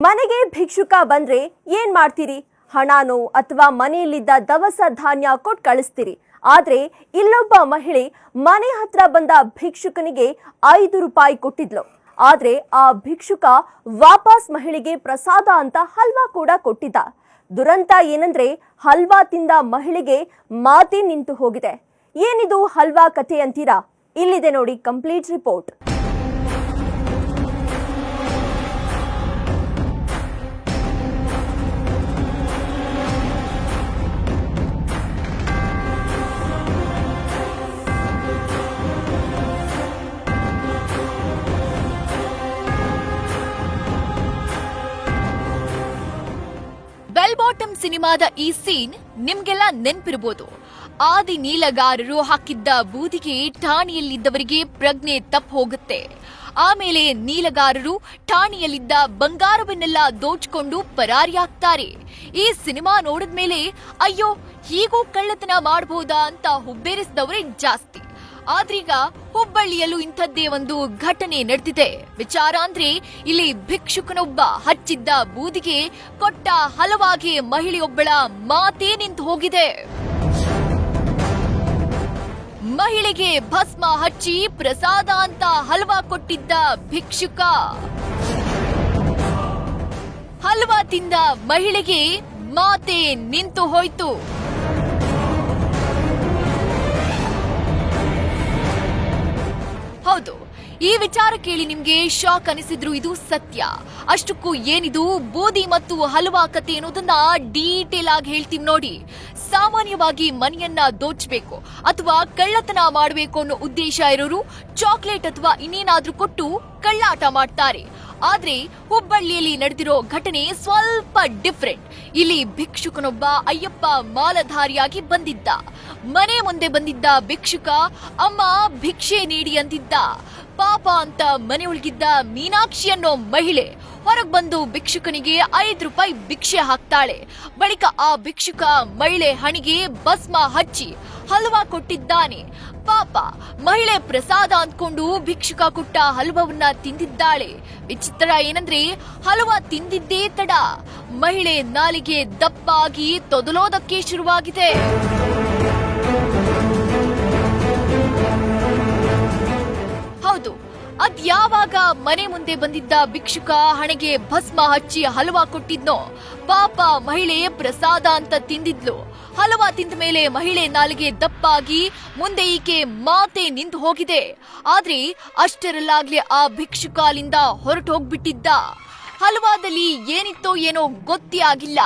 ಮನೆಗೆ ಭಿಕ್ಷುಕ ಬಂದ್ರೆ ಏನ್ ಮಾಡ್ತೀರಿ? ಹಣನೋ ಅಥವಾ ಮನೆಯಲ್ಲಿದ್ದ ದವಸ ಧಾನ್ಯ ಕೊಟ್ಟು ಕಳಿಸ್ತೀರಿ. ಆದ್ರೆ ಇಲ್ಲೊಬ್ಬ ಮಹಿಳೆ ಮನೆ ಹತ್ರ ಬಂದ ಭಿಕ್ಷುಕನಿಗೆ 5 ರೂಪಾಯಿ ಕೊಟ್ಟಿದ್ಲು. ಆದ್ರೆ ಆ ಭಿಕ್ಷುಕ ವಾಪಸ್ ಮಹಿಳೆಗೆ ಪ್ರಸಾದ ಅಂತ ಹಲ್ವಾ ಕೂಡ ಕೊಟ್ಟಿದ್ದ. ದುರಂತ ಏನಂದ್ರೆ ಹಲ್ವಾ ತಿಂದ ಮಹಿಳೆಗೆ ಮಾತೇ ನಿಂತು ಹೋಗಿದೆ. ಏನಿದು ಹಲ್ವಾ ಕಥೆ ಅಂತೀರಾ? ಇಲ್ಲಿದೆ ನೋಡಿ ಕಂಪ್ಲೀಟ್ ರಿಪೋರ್ಟ್. ಬೆಲ್ ಬಾಟಮ್ ಸಿನಿಮಾದ ಈ ಸೀನ್ ನಿಮ್ಗೆಲ್ಲ ನೆನ್ಪಿರಬಹುದು. ಆದಿ ನೀಲಗಾರರು ಹಾಕಿದ್ದ ಬೂದಿಗೆ ಠಾಣೆಯಲ್ಲಿದ್ದವರಿಗೆ ಪ್ರಜ್ಞೆ ತಪ್ಪು ಹೋಗುತ್ತೆ. ಆಮೇಲೆ ನೀಲಗಾರರು ಠಾಣೆಯಲ್ಲಿದ್ದ ಬಂಗಾರವನ್ನೆಲ್ಲ ದೋಚ್ಕೊಂಡು ಪರಾರಿಯಾಗ್ತಾರೆ. ಈ ಸಿನಿಮಾ ನೋಡಿದ್ಮೇಲೆ ಅಯ್ಯೋ ಹೀಗೂ ಕಳ್ಳತನ ಮಾಡಬಹುದಾ ಅಂತ ಹುಬ್ಬೇರಿಸಿದವರೇ ಜಾಸ್ತಿ. ಆದ್ರೀಗ ಹುಬ್ಬಳ್ಳಿಯಲ್ಲೂ ಇಂಥದ್ದೇ ಒಂದು ಘಟನೆ ನಡೆದಿದೆ. ವಿಚಾರ ಅಂದ್ರೆ ಇಲ್ಲಿ ಭಿಕ್ಷುಕನೊಬ್ಬ ಹಚ್ಚಿದ್ದ ಬೂದಿಗೆ ಕೊಟ್ಟ ಹಲವಾಗೆ ಮಹಿಳೆಯೊಬ್ಬಳ ಮಾತೇ ನಿಂತು ಹೋಗಿದೆ. ಮಹಿಳೆಗೆ ಭಸ್ಮ ಹಚ್ಚಿ ಪ್ರಸಾದ ಅಂತ ಹಲ್ವಾ ಕೊಟ್ಟಿದ್ದ ಭಿಕ್ಷುಕ. ಹಲ್ವಾ ತಿಂದ ಮಹಿಳೆಗೆ ಮಾತೇ ನಿಂತು ಹೋಯ್ತು. ಹೌದು, ಈ ವಿಚಾರ ಕೇಳಿ ನಿಮ್ಗೆ ಶಾಕ್ ಅನಿಸಿದ್ರು ಇದು ಸತ್ಯ. ಅಷ್ಟಕ್ಕೂ ಏನಿದು ಬೂದಿ ಮತ್ತು ಹಲ್ವಾ ಕತೆ ಅನ್ನೋದನ್ನ ಡೀಟೇಲ್ ಆಗಿ ಹೇಳ್ತೀವಿ ನೋಡಿ. ಸಾಮಾನ್ಯವಾಗಿ ಮನೆಯನ್ನ ದೋಚಬೇಕು ಅಥವಾ ಕಳ್ಳತನ ಮಾಡಬೇಕು ಅನ್ನೋ ಉದ್ದೇಶ ಇರೋರು ಚಾಕ್ಲೇಟ್ ಅಥವಾ ಇನ್ನೇನಾದ್ರೂ ಕೊಟ್ಟು ಕಳ್ಳಾಟ ಮಾಡ್ತಾರೆ. ಆದ್ರೆ ಹುಬ್ಬಳ್ಳಿಯಲ್ಲಿ ನಡೆದಿರೋ ಘಟನೆ ಸ್ವಲ್ಪ ಡಿಫರೆಂಟ್. ಇಲ್ಲಿ ಭಿಕ್ಷುಕನೊಬ್ಬ ಅಯ್ಯಪ್ಪ ಮಾಲಧಾರಿಯಾಗಿ ಬಂದಿದ್ದ. ಮನೆ ಮುಂದೆ ಬಂದಿದ್ದ ಭಿಕ್ಷುಕ ಅಮ್ಮ ಭಿಕ್ಷೆ ನೀಡಿ ಅಂದಿದ್ದ. ಪಾಪ ಅಂತ ಮನೆಯೊಳಗಿದ್ದ ಮೀನಾಕ್ಷಿ ಅನ್ನೋ ಮಹಿಳೆ ಹೊರಗ್ ಬಂದು ಭಿಕ್ಷುಕನಿಗೆ 5 ರೂಪಾಯಿ ಭಿಕ್ಷೆ ಹಾಕ್ತಾಳೆ. ಬಳಿಕ ಆ ಭಿಕ್ಷುಕ ಮಹಿಳೆ ಹಣಿಗೆ ಭಸ್ಮ ಹಚ್ಚಿ ಹಲ್ವಾ ಕೊಟ್ಟಿದ್ದಾನೆ. ಪಾಪ ಮಹಿಳೆ ಪ್ರಸಾದ ಅಂದ್ಕೊಂಡು ಭಿಕ್ಷುಕ ಕೊಟ್ಟ ಹಲ್ವವನ್ನ ತಿಂದಿದ್ದಾಳೆ. ವಿಚಿತ್ರ ಏನಂದ್ರೆ ಹಲ್ವಾ ತಿಂದಿದ್ದೇ ತಡ ಮಹಿಳೆ ನಾಲಿಗೆ ದಪ್ಪಾಗಿ ತೊದಲೋದಕ್ಕೆ ಶುರುವಾಗಿದೆ. ಹೌದು, ಅದ್ಯಾವಾಗ ಮನೆ ಮುಂದೆ ಬಂದಿದ್ದ ಭಿಕ್ಷುಕ ಹಣೆಗೆ ಭಸ್ಮ ಹಚ್ಚಿ ಹಲ್ವಾ ಕೊಟ್ಟಿದ್ನೋ ಪಾಪ ಮಹಿಳೆ ಪ್ರಸಾದ ಅಂತ ತಿಂದಿದ್ಲು. ಹಲ್ವಾ ತಿಂದ ಮೇಲೆ ಮಹಿಳೆ ನಾಲಿಗೆ ದಪ್ಪಾಗಿ ಮುಂದೆ ಈಕೆ ಮಾತೆ ನಿಂತು ಹೋಗಿದೆ. ಆದ್ರೆ ಅಷ್ಟರಲ್ಲಾಗ್ಲೇ ಆ ಭಿಕ್ಷುಕ ಅಲ್ಲಿಂದ ಹೊರಟು ಹೋಗ್ಬಿಟ್ಟಿದ್ದ. ಹಲ್ವಾದಲ್ಲಿ ಏನಿತ್ತೋ ಏನೋ ಗೊತ್ತೇ ಆಗಿಲ್ಲ.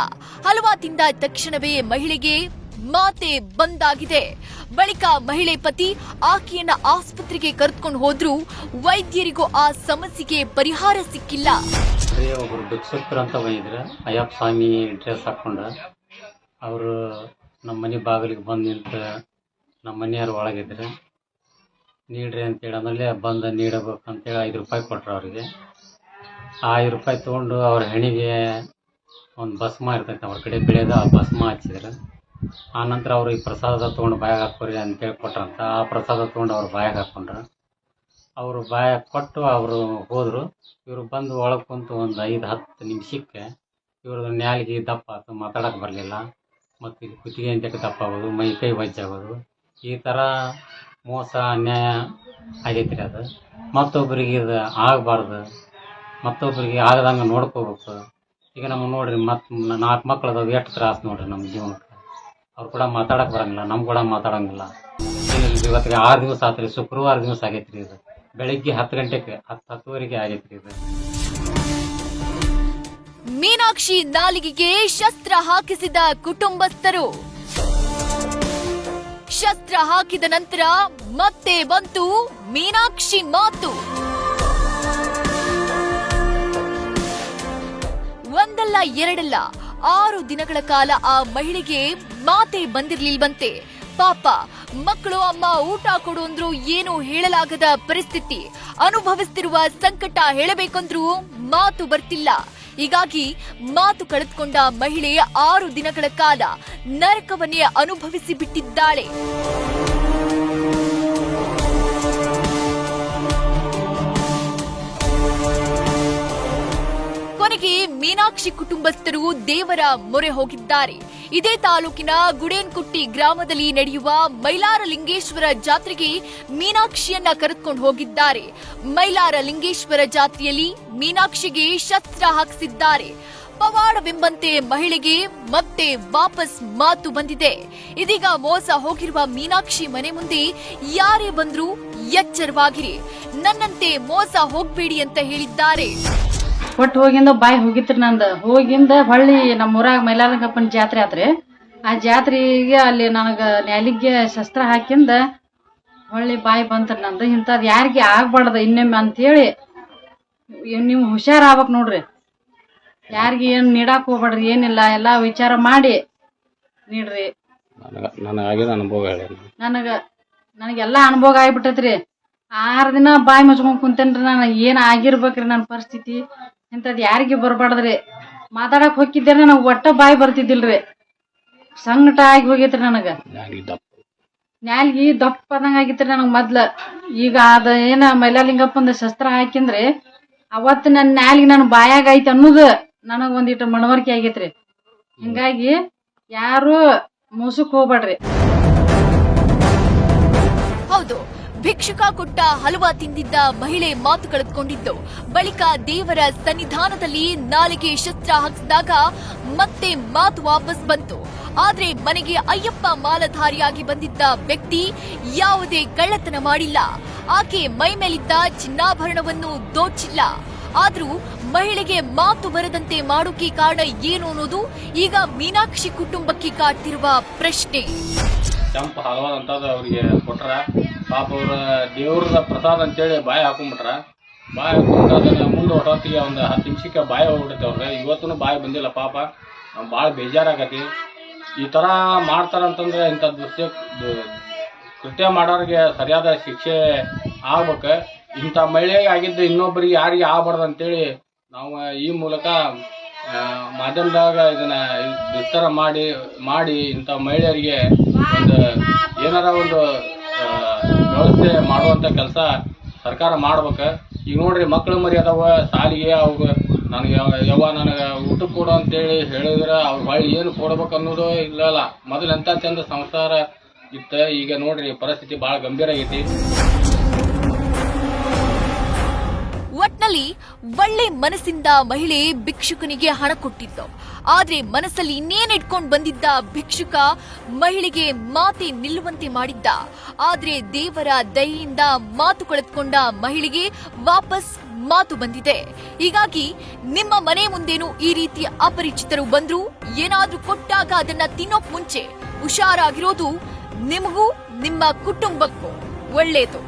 ಹಲ್ವಾ ತಿಂದ ತಕ್ಷಣವೇ ಮಹಿಳೆಗೆ ಮಾತೆ ಬಂದಾಗಿದೆ. ಬಳಿಕ ಮಹಿಳೆ ಪತಿ ಆಕೆಯನ್ನ ಆಸ್ಪತ್ರೆಗೆ ಕರೆದುಕೊಂಡು ಹೋದ್ರು. ವೈದ್ಯರಿಗೂ ಆ ಸಮಸ್ಯೆಗೆ ಪರಿಹಾರ ಸಿಕ್ಕಿಲ್ಲ. ಒಬ್ರು ಭಿಕ್ಷುಕರು ಅಂತ ಬಂದಿದ್ರು. ಅಯ್ಯಪ್ಪ ಸ್ವಾಮಿ ಡ್ರೆಸ್ ಹಾಕೊಂಡ ಅವರು ನಮ್ಮ ಮನೆ ಬಾಗಿಲಿಗೆ ಬಂದು ನಿಂತು ನಮ್ಮ ಮನೆಯವ್ರು ಒಳಗಿದ್ರು. ನೀಡ್ರಿ ಅಂತೇಳಿ ಆಮೇಲೆ ಬಂದು ನೀಡಬೇಕಂತೇಳಿ 5 ರೂಪಾಯಿ ಕೊಟ್ರು ಅವ್ರಿಗೆ. ಆ 5 ರೂಪಾಯಿ ತೊಗೊಂಡು ಅವ್ರ ಹೆಣಿಗೆ ಒಂದು ಭಸ್ಮ ಇರ್ತೈತೆ ಅವ್ರ ಕಡೆ ಬೆಳೆದ ಆ ಭಸ್ಮ ಹಚ್ಚಿದ್ರು. ಆನಂತರ ಅವ್ರಿಗೆ ಪ್ರಸಾದ ತೊಗೊಂಡು ಬಾಯಾಗ ಹಾಕೋರಿ ಅಂತೇಳಿ ಕೊಟ್ರಂತ. ಆ ಪ್ರಸಾದ ತೊಗೊಂಡು ಅವ್ರು ಬಾಯಾಗ ಹಾಕೊಂಡ್ರು. ಅವರು ಬಾಯಾಗ ಕೊಟ್ಟು ಅವರು ಹೋದರು. ಇವರು ಬಂದು ಒಳಗೆ ಕುಂತು ಒಂದು 5-10 ನಿಮಿಷಕ್ಕೆ ಇವ್ರದ್ದು ನ್ಯಾಲಿಗೆ ದಪ್ಪ ಆಯ್ತು, ಮಾತಾಡೋಕೆ ಬರಲಿಲ್ಲ. ಮತ್ತು ಇದು ಕುತ್ತಿಗೆ ಅಂತಕ್ಕೆ ದಪ್ಪ ಆಗೋದು, ಮೈ ಕೈ ವಜ್ಜಾಗೋದು, ಈ ಥರ ಮೋಸ ಅನ್ಯಾಯ ಆಗೈತಿ ರೀ. ಅದು ಮತ್ತೊಬ್ಬರಿಗೆ ಇದು ಆಗಬಾರ್ದು, ಮತ್ತೊಬ್ಬರಿಗೆ ಆಗದಂಗೆ ನೋಡ್ಕೋಬೇಕು. ಈಗ ನಮ್ಗೆ ನೋಡ್ರಿ, ಮತ್ತು 4 ಮಕ್ಳು ಅದಾವೆ, ಎಷ್ಟು ತ್ರಾಸು ನೋಡ್ರಿ ನಮ್ಮ ಜೀವನಕ್ಕೆ. ಅವ್ರು ಕೂಡ ಮಾತಾಡೋಕೆ ಬರೋಂಗಿಲ್ಲ, ನಮ್ಮ ಕೂಡ ಮಾತಾಡೋಂಗಿಲ್ಲ. ಇವತ್ತಿಗೆ 6 ದಿವಸ ಆಯ್ತು ರೀ, ಶುಕ್ರವಾರ ದಿವಸ ಆಗೈತೆ ರೀ. ಇದು ಬೆಳಿಗ್ಗೆ 10 ಗಂಟೆಗೆ 10-10ವರೆಗೆ ಆಗೈತೆ ರೀ. ಇದು ಮೀನಾಕ್ಷಿ ನಾಲಿಗೆಗೆ ಶಸ್ತ್ರ ಹಾಕಿಸಿದ ಕುಟುಂಬಸ್ಥರು. ಶಸ್ತ್ರ ಹಾಕಿದ ನಂತರ ಮತ್ತೆ ಬಂತು ಮೀನಾಕ್ಷಿ ಮಾತು. ಒಂದಲ್ಲ ಎರಡಲ್ಲ 6 ದಿನಗಳ ಕಾಲ ಆ ಮಹಿಳೆಗೆ ಮಾತೆ ಬಂದಿರ್ಲಿಲ್ವಂತೆ. ಪಾಪ ಮಕ್ಕಳು ಅಮ್ಮ ಊಟ ಕೊಡು ಅಂದ್ರು ಏನು ಹೇಳಲಾಗದ ಪರಿಸ್ಥಿತಿ. ಅನುಭವಿಸುತ್ತಿರುವ ಸಂಕಟ ಹೇಳಬೇಕಂದ್ರೂ ಮಾತು ಬರ್ತಿಲ್ಲ. ಹೀಗಾಗಿ ಮಾತು ಕಳೆದುಕೊಂಡ ಮಹಿಳೆ 6 ದಿನಗಳ ಕಾಲ ನರಕವನ್ನೇ ಅನುಭವಿಸಿ ಬಿಟ್ಟಿದ್ದಾಳೆ. ಕೊನೆಗೆ ಮೀನಾಕ್ಷಿ ಕುಟುಂಬಸ್ಥರು ದೇವರ ಮೊರೆ ಹೋಗಿದ್ದಾರೆ. ಇದೇ ತಾಲೂಕಿನ ಗುಡೇನ್ಕುಟ್ಟಿ ಗ್ರಾಮದಲ್ಲಿ ನಡೆಯುವ ಮೈಲಾರ ಲಿಂಗೇಶ್ವರ ಜಾತ್ರೆಗೆ ಮೀನಾಕ್ಷಿಯನ್ನ ಕರೆದುಕೊಂಡು ಹೋಗಿದ್ದಾರೆ. ಮೈಲಾರ ಲಿಂಗೇಶ್ವರ ಜಾತ್ರೆಯಲ್ಲಿ ಮೀನಾಕ್ಷಿಗೆ ಶಸ್ತ್ರ ಹಾಕಿಸಿದ್ದಾರೆ. ಪವಾಡವೆಂಬಂತೆ ಮಹಿಳೆಗೆ ಮತ್ತೆ ವಾಪಸ್ ಮಾತು ಬಂದಿದೆ. ಇದೀಗ ಮೋಸ ಹೋಗಿರುವ ಮೀನಾಕ್ಷಿ ಮನೆ ಮುಂದೆ ಯಾರೇ ಬಂದ್ರೂ ಎಚ್ಚರವಾಗಿರಿ, ನನ್ನಂತೆ ಮೋಸ ಹೋಗ್ಬೇಡಿ ಅಂತ ಹೇಳಿದ್ದಾರೆ. ಒಟ್ಟು ಹೋಗಿಂದ ಬಾಯಿ ಹೋಗಿತ್ರಿ ನಂದು. ಹೋಗಿಂದ ಹೊಳ್ಳಿ ನಮ್ಮ ಊರಾಗ ಮೈಲಾರಲಿಂಗಪ್ಪನ ಜಾತ್ರೆ ಆತ್ರಿ. ಆ ಜಾತ್ರೆಗೆ ಅಲ್ಲಿ ನನಗ ನ್ಯಾಲಿಗೆ ಶಸ್ತ್ರ ಹಾಕಿಂದ ಹೊಳ್ಳಿ ಬಾಯಿ ಬಂತ್ರಿ ನಂದು. ಇಂಥದ್ ಯಾರಿಗೆ ಆಗ್ಬಾರ್ದ ಇನ್ನೊಮ್ಮೆ ಅಂತೇಳಿ ನೀವು ಹುಷಾರಾಗ್ಬೇಕ್ ನೋಡ್ರಿ. ಯಾರಿಗೆ ಏನ್ ನೀಡಾಕ್ ಹೋಗ್ಬೇಡ್ರಿ, ಏನಿಲ್ಲ ಎಲ್ಲಾ ವಿಚಾರ ಮಾಡಿ ನೀಡ್ರಿ. ನನಗೆಲ್ಲಾ ಅನುಭವ ಆಗ್ಬಿಟ್ಟೈತ್ರಿ. 6 ದಿನ ಬಾಯಿ ಮುಚ್ಕೊಂಡ್ ಕುಂತೇನ್ರಿ. ನಾನು ಏನ್ ಆಗಿರ್ಬೇಕ್ರಿ ನನ್ನ ಪರಿಸ್ಥಿತಿ. ಇಂಥದ್ ಯಾರಿಗೆ ಬರ್ಬಾರ್ದ್ರಿ. ಮಾತಾಡಕ್ ಹೋಗಿದ್ದೇನೆ ನನಗ್ ಒಟ್ಟ ಬಾಯಿ ಬರ್ತಿದ್ದಿಲ್ರಿ. ಸಂಕಟ ಆಗಿ ಹೋಗೈತ್ರಿ ನನಗ. ನ್ಯಾಲ್ಗಿ ದಪ್ಪದಂಗ ಆಗಿತ್ರಿ ನನಗ್ ಮೊದ್ಲ. ಈಗ ಅದ ಏನ ಮೈಲಾಲಿಂಗಪ್ಪಂದ ಶಸ್ತ್ರ ಹಾಕಿಂದ್ರಿ ಅವತ್ ನನ್ ನ್ಯಾಲ್ಗಿ ನನ್ ಬಾಯಾಗ ಐತಿ ಅನ್ನೋದು ನನಗ್ ಒಂದಿಟ್ಟು ಮನವರಿಕೆ ಆಗೈತ್ರಿ. ಹಿಂಗಾಗಿ ಯಾರು ಮೋಸಕ್ ಹೋಗ್ಬೇಡ್ರಿ. ಹೌದು, ಭಿಕ್ಷುಕ ಕೊಟ್ಟ ಹಲವಾ ತಿಂದಿದ್ದ ಮಹಿಳೆ ಮಾತು ಕಳೆದುಕೊಂಡಿದ್ದು, ಬಳಿಕ ದೇವರ ಸನ್ನಿಧಾನದಲ್ಲಿ ನಾಲಿಗೆ ಶಸ್ತ್ರ ಹಾಕಿಸಿದಾಗ ಮತ್ತೆ ಮಾತು ವಾಪಸ್ ಬಂತು. ಆದ್ರೆ ಮನೆಗೆ ಅಯ್ಯಪ್ಪ ಮಾಲಧಾರಿಯಾಗಿ ಬಂದಿದ್ದ ವ್ಯಕ್ತಿ ಯಾವುದೇ ಕಳ್ಳತನ ಮಾಡಿಲ್ಲ. ಆಕೆ ಮೈ ಮೇಲಿದ್ದ ಚಿನ್ನಾಭರಣವನ್ನು ದೋಚಿಲ್ಲ. ಆದ್ರೂ ಮಹಿಳೆಗೆ ಮಾತು ಬರದಂತೆ ಮಾಡೋಕೆ ಕಾರಣ ಏನು ಅನ್ನೋದು ಈಗ ಮೀನಾಕ್ಷಿ ಕುಟುಂಬಕ್ಕೆ ಕಾಡ್ತಿರುವ ಪ್ರಶ್ನೆ. ಕೆಂಪು ಹಲವಾದಂಥದ್ದು ಅವ್ರಿಗೆ ಕೊಟ್ರ. ಪಾಪ ಅವ್ರ ದೇವ್ರದ ಪ್ರಸಾದ ಅಂತೇಳಿ ಬಾಯಿ ಹಾಕೊಂಡ್ಬಿಟ್ರ. ಬಾಯಿ ಹಾಕೊಂಡ್ರೆ ಅದನ್ನ ಮುಂದೆ ಹೊಟ್ಟೊತ್ತಿಗೆ ಒಂದು 10 ನಿಮಿಷಕ್ಕೆ ಬಾಯಿ ಹೋಗ್ಬಿಡುತ್ತೆ ಅವ್ರಿಗೆ. ಇವತ್ತೂ ಬಾಯಿ ಬಂದಿಲ್ಲ. ಪಾಪ ಭಾಳ ಬೇಜಾರಾಗತಿ. ಈ ಥರ ಮಾಡ್ತಾರಂತಂದ್ರೆ ಇಂಥ ಕೃತ್ಯ ಮಾಡೋರಿಗೆ ಸರಿಯಾದ ಶಿಕ್ಷೆ ಆಗ್ಬೇಕು. ಇಂಥ ಮಹಿಳೆಗೆ ಆಗಿದ್ದು ಇನ್ನೊಬ್ಬರಿಗೆ ಯಾರಿಗೆ ಆಗ್ಬಾರ್ದು ಅಂತೇಳಿ ನಾವು ಈ ಮೂಲಕ ಮಾಧ್ಯಮದಾಗ ಇದನ್ನ ವಿಸ್ತಾರ ಮಾಡಿ ಇಂಥ ಮಹಿಳೆಯರಿಗೆ ಒಂದು ಏನಾರ ಒಂದು ವ್ಯವಸ್ಥೆ ಮಾಡುವಂಥ ಕೆಲಸ ಸರ್ಕಾರ ಮಾಡ್ಬೇಕು. ಈಗ ನೋಡ್ರಿ, ಮಕ್ಕಳು ಮರಿ ಅದಾವ ಸಾಲಿಗೆ, ಅವಾಗ ನನಗೆ ನನಗೆ ಊಟ ಕೊಡು ಅಂತೇಳಿ ಹೇಳಿದ್ರೆ ಅವ್ರ ಹೊಳ್ಳಿ ಏನು ಕೊಡ್ಬೇಕು ಅನ್ನೋದು ಇಲ್ಲಲ್ಲ. ಮೊದಲು ಎಂಥ ಚಂದ ಸಂಸಾರ ಇತ್ತು. ಈಗ ನೋಡ್ರಿ ಪರಿಸ್ಥಿತಿ ಭಾಳ ಗಂಭೀರ ಆಗೈತಿ. ಒಟ್ನಲ್ಲಿ ಒಳ್ಳೆ ಮನಸ್ಸಿಂದ ಮಹಿಳೆ ಭಿಕ್ಷುಕನಿಗೆ ಹಣ ಕೊಟ್ಟಿದ್ದು. ಆದ್ರೆ ಮನಸ್ಸಲ್ಲಿ ಇನ್ನೇನ್ ಇಟ್ಕೊಂಡ್ ಬಂದಿದ್ದ ಭಿಕ್ಷುಕ ಮಹಿಳೆಗೆ ಮಾತೆ ನಿಲ್ಲುವಂತೆ ಮಾಡಿದ್ದ. ಆದ್ರೆ ದೇವರ ದಯೆಯಿಂದ ಮಾತು ಕಳೆದುಕೊಂಡ ಮಹಿಳೆಗೆ ವಾಪಸ್ ಮಾತು ಬಂದಿದೆ. ಹೀಗಾಗಿ ನಿಮ್ಮ ಮನೆ ಮುಂದೇನು ಈ ರೀತಿಯ ಅಪರಿಚಿತರು ಬಂದ್ರು ಏನಾದ್ರೂ ಕೊಟ್ಟಾಗ ಅದನ್ನ ತಿನ್ನೋಕ್ ಮುಂಚೆ ಹುಷಾರಾಗಿರೋದು ನಿಮಗೂ ನಿಮ್ಮ ಕುಟುಂಬಕ್ಕೂ ಒಳ್ಳೇದು.